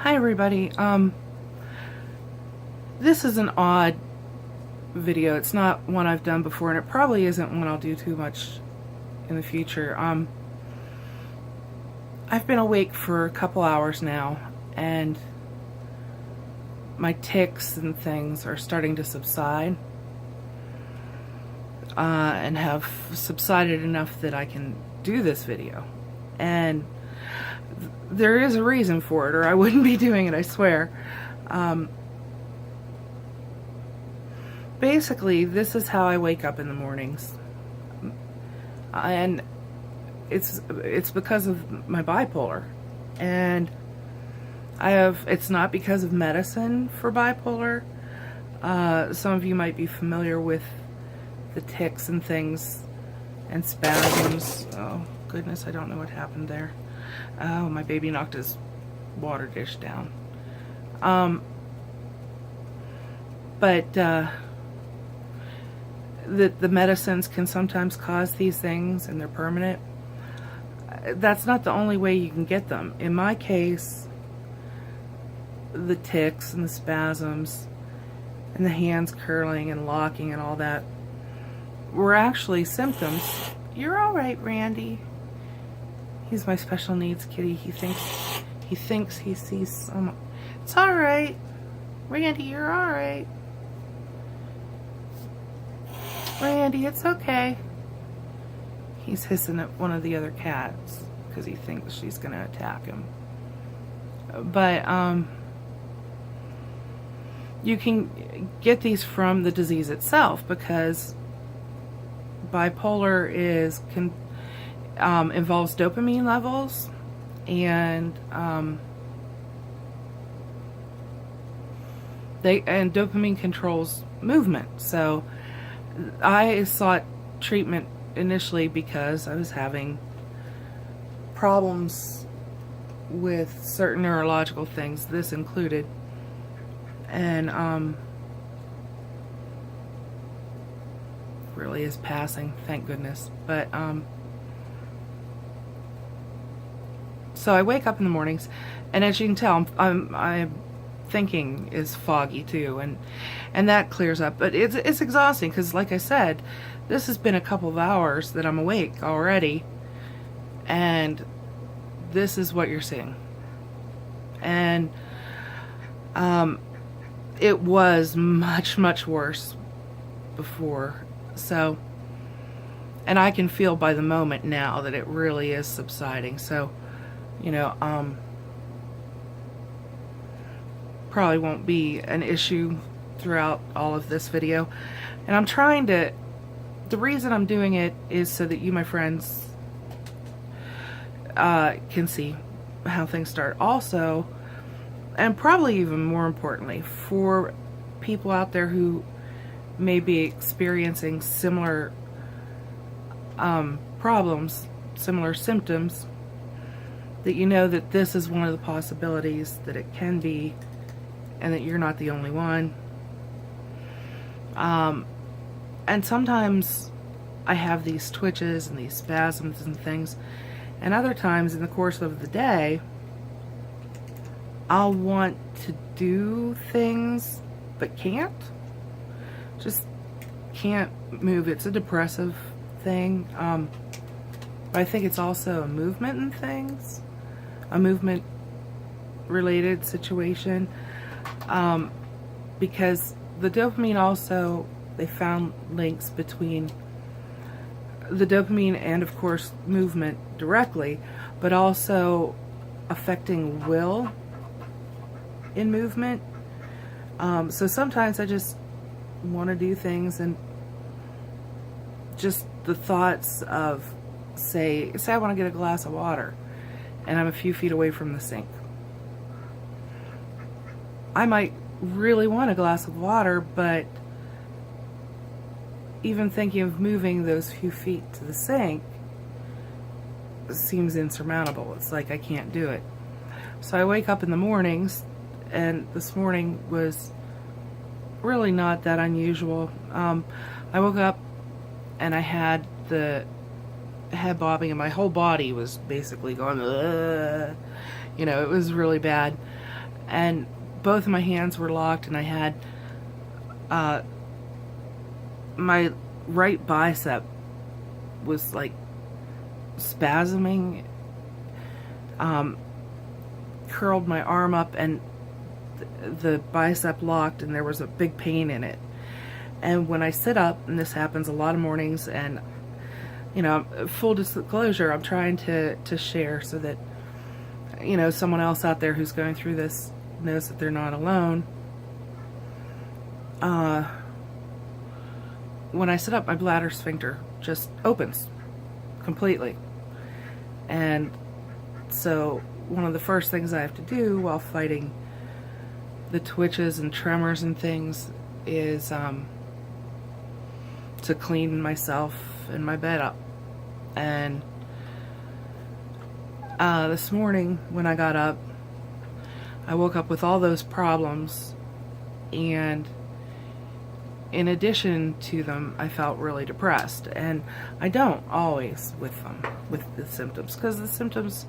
Hi everybody. This is an odd video. It's not one I've done before, and it probably isn't one I'll do too much in the future. I've been awake for a couple hours now, and my tics and things are starting to subside, and have subsided enough that I can do this video. And there is a reason for it, or I wouldn't be doing it, I swear. Basically, this is how I wake up in the mornings, and it's because of my bipolar, and it's not because of medicine for bipolar. Some of you might be familiar with the tics and things and spasms. Oh goodness, I don't know what happened there. Oh, my baby knocked his water dish down. But the medicines can sometimes cause these things, and they're permanent. That's not the only way you can get them. In my case, the tics and the spasms and the hands curling and locking and all that were actually symptoms. You're all right, Randy. He's my special needs kitty. He thinks he sees some. It's all right, Randy. You're all right. Randy, it's okay. He's hissing at one of the other cats because he thinks she's gonna attack him. But you can get these from the disease itself, because bipolar involves dopamine levels, and dopamine controls movement. So I sought treatment initially because I was having problems with certain neurological things, this included, and really is passing, thank goodness. But so I wake up in the mornings, and as you can tell, I'm thinking is foggy too, and that clears up. But it's exhausting, because like I said, this has been a couple of hours that I'm awake already, and this is what you're seeing. And it was much worse before. So, and I can feel by the moment now that it really is subsiding. So, you know, probably won't be an issue throughout all of this video. And I'm trying to, the reason I'm doing it is so that you, my friends, can see how things start. Also, and probably even more importantly, for people out there who may be experiencing similar problems, similar symptoms, that you know that this is one of the possibilities that it can be, and that you're not the only one. And sometimes I have these twitches and these spasms and things, and other times in the course of the day I'll want to do things but can't. Just can't move. It's a depressive thing. But I think it's also a movement and things, a movement related situation, because the dopamine also, they found links between the dopamine and of course movement directly, but also affecting will in movement. So sometimes I just want to do things, and just the thoughts of, say I want to get a glass of water and I'm a few feet away from the sink. I might really want a glass of water, but even thinking of moving those few feet to the sink seems insurmountable. It's like I can't do it. So I wake up in the mornings, and this morning was really not that unusual. I woke up and I had the head bobbing, and my whole body was basically going, ugh. You know, it was really bad. and both of my hands were locked, and I had my right bicep was like spasming, curled my arm up, and the bicep locked, and there was a big pain in it. And when I sit up, and this happens a lot of mornings, and full disclosure, I'm trying to share so that someone else out there who's going through this knows that they're not alone. When I sit up, my bladder sphincter just opens completely. And so one of the first things I have to do while fighting the twitches and tremors and things is to clean myself and my bed up. And this morning when I got up, I woke up with all those problems, and in addition to them, I felt really depressed. And I don't always with the symptoms, because the symptoms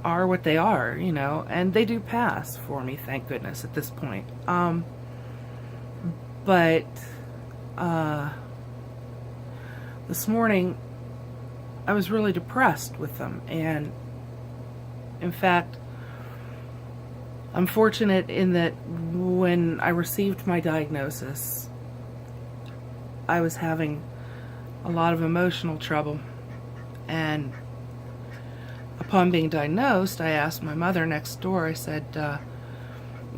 are what they are, and they do pass for me, thank goodness, at this point. But this morning, I was really depressed with them. And in fact, I'm fortunate in that when I received my diagnosis, I was having a lot of emotional trouble. And upon being diagnosed, I asked my mother next door, I said,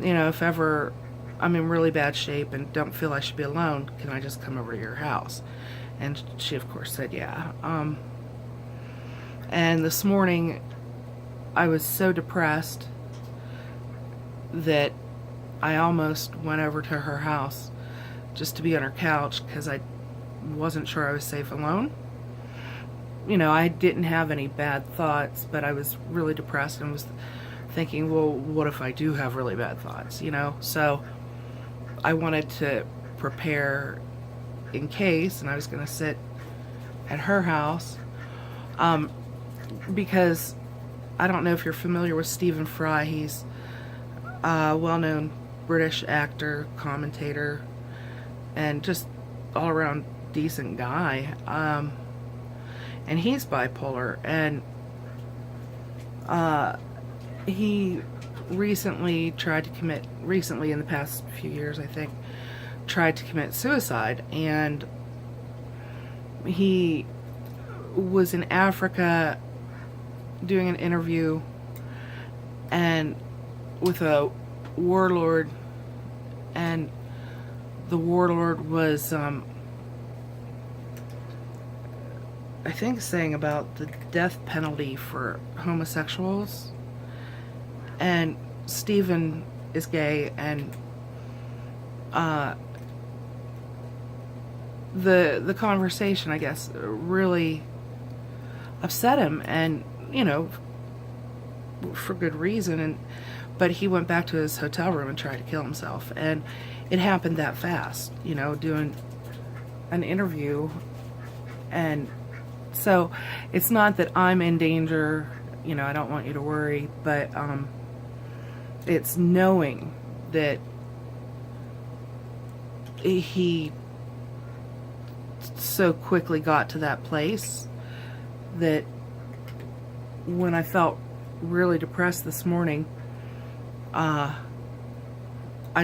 if ever I'm in really bad shape and don't feel I should be alone, can I just come over to your house? And she, of course, said, yeah. And this morning, I was so depressed that I almost went over to her house just to be on her couch, because I wasn't sure I was safe alone. I didn't have any bad thoughts, but I was really depressed and was thinking, well, what if I do have really bad thoughts, So I wanted to prepare in case, and I was going to sit at her house, because I don't know if you're familiar with Stephen Fry. He's a well-known British actor, commentator, and just all-around decent guy. And he's bipolar, and he recently in the past few years, I think, tried to commit suicide. And he was in Africa doing an interview and with a warlord, and the warlord was I think saying about the death penalty for homosexuals. And Stephen is gay, and the conversation, I guess, really upset him, and for good reason. But he went back to his hotel room and tried to kill himself, and it happened that fast, doing an interview. And so it's not that I'm in danger, I don't want you to worry, but it's knowing that he so quickly got to that place, that when I felt really depressed this morning, I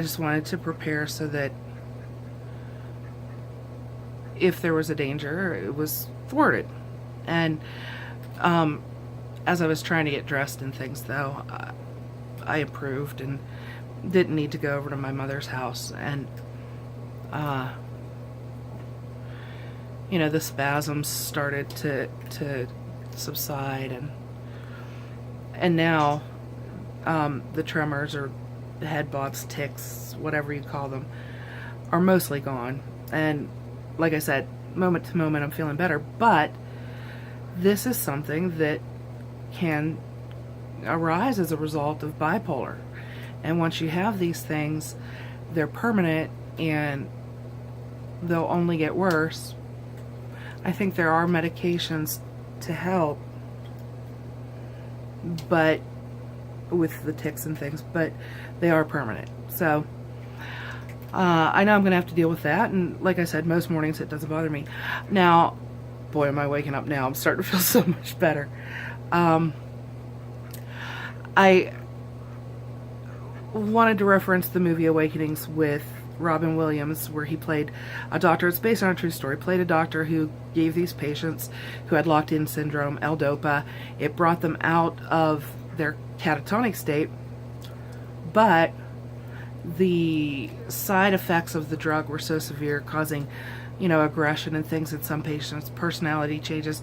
just wanted to prepare so that if there was a danger, it was thwarted. And as I was trying to get dressed and things, though, I improved and didn't need to go over to my mother's house. And the spasms started to subside, and now the tremors, or the head bobs, tics, whatever you call them, are mostly gone. And like I said, moment to moment, I'm feeling better. But this is something that can arise as a result of bipolar. And once you have these things, they're permanent and they'll only get worse. I think there are medications to help, but with the tics and things, but they are permanent. So I know I'm going to have to deal with that, and like I said, most mornings it doesn't bother me. Now, boy, am I waking up now. I'm starting to feel so much better. I wanted to reference the movie Awakenings with Robin Williams, where he played a doctor. It's based on a true story. Played a doctor who gave these patients who had locked-in syndrome L-DOPA. It brought them out of their catatonic state, but the side effects of the drug were so severe, causing, you know, aggression and things in some patients, personality changes,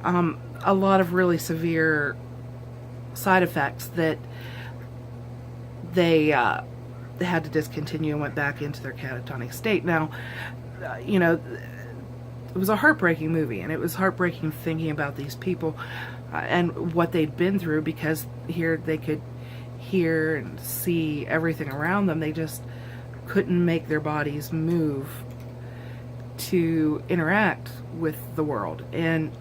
a lot of really severe side effects that they had to discontinue and went back into their catatonic state. Now, you know, it was a heartbreaking movie, and it was heartbreaking thinking about these people and what they'd been through, because here they could hear and see everything around them. They just couldn't make their bodies move to interact with the world. And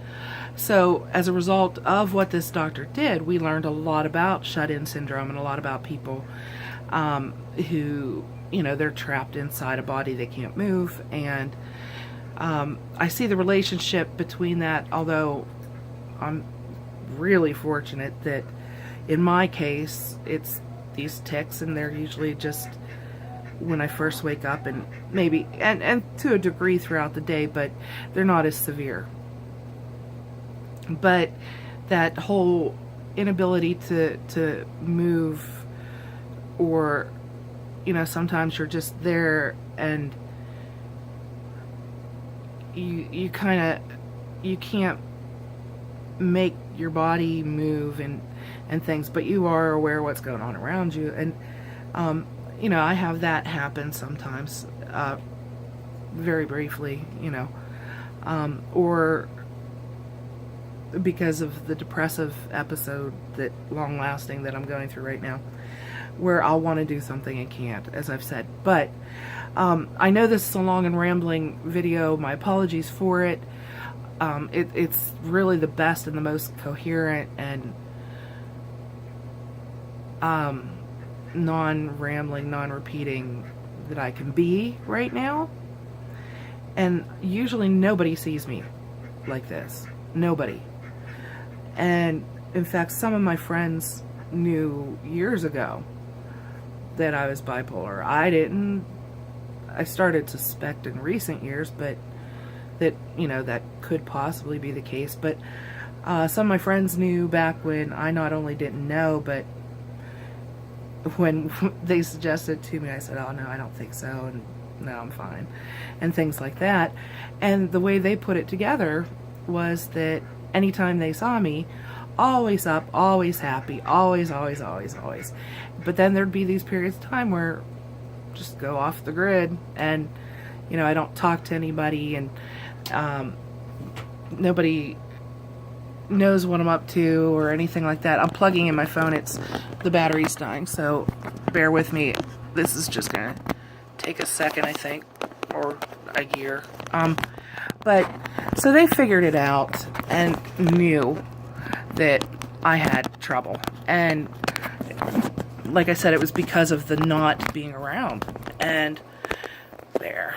so as a result of what this doctor did, we learned a lot about shut-in syndrome and a lot about people who, you know, they're trapped inside a body they can't move. And I see the relationship between that, although I'm really fortunate that in my case it's these tics, and they're usually just when I first wake up, and maybe and to a degree throughout the day, but they're not as severe. But that whole inability to move, or, you know, sometimes you're just there and you can't make your body move and things, but you are aware of what's going on around you. And you know, I have that happen sometimes, very briefly, you know, or because of the depressive episode that long lasting that I'm going through right now, where I'll want to do something and can't, as I've said. But I know this is a long and rambling video. My apologies for it. It's really the best and the most coherent and non-rambling, non-repeating that I can be right now. And usually nobody sees me like this. Nobody. And in fact, some of my friends knew years ago that I was bipolar. I didn't. I started to suspect in recent years, but that, you know, that could possibly be the case. But some of my friends knew back when I not only didn't know, but when they suggested to me, I said, oh no, I don't think so, and no, I'm fine, and things like that. And the way they put it together was that anytime they saw me, always up, always happy, always. But then there'd be these periods of time where just go off the grid, and, you know, I don't talk to anybody, and nobody knows what I'm up to or anything like that. I'm plugging in my phone. The battery's dying, so bear with me. This is just gonna take a second, I think, or a year. But so they figured it out and knew that I had trouble, and like I said, it was because of the not being around. And there.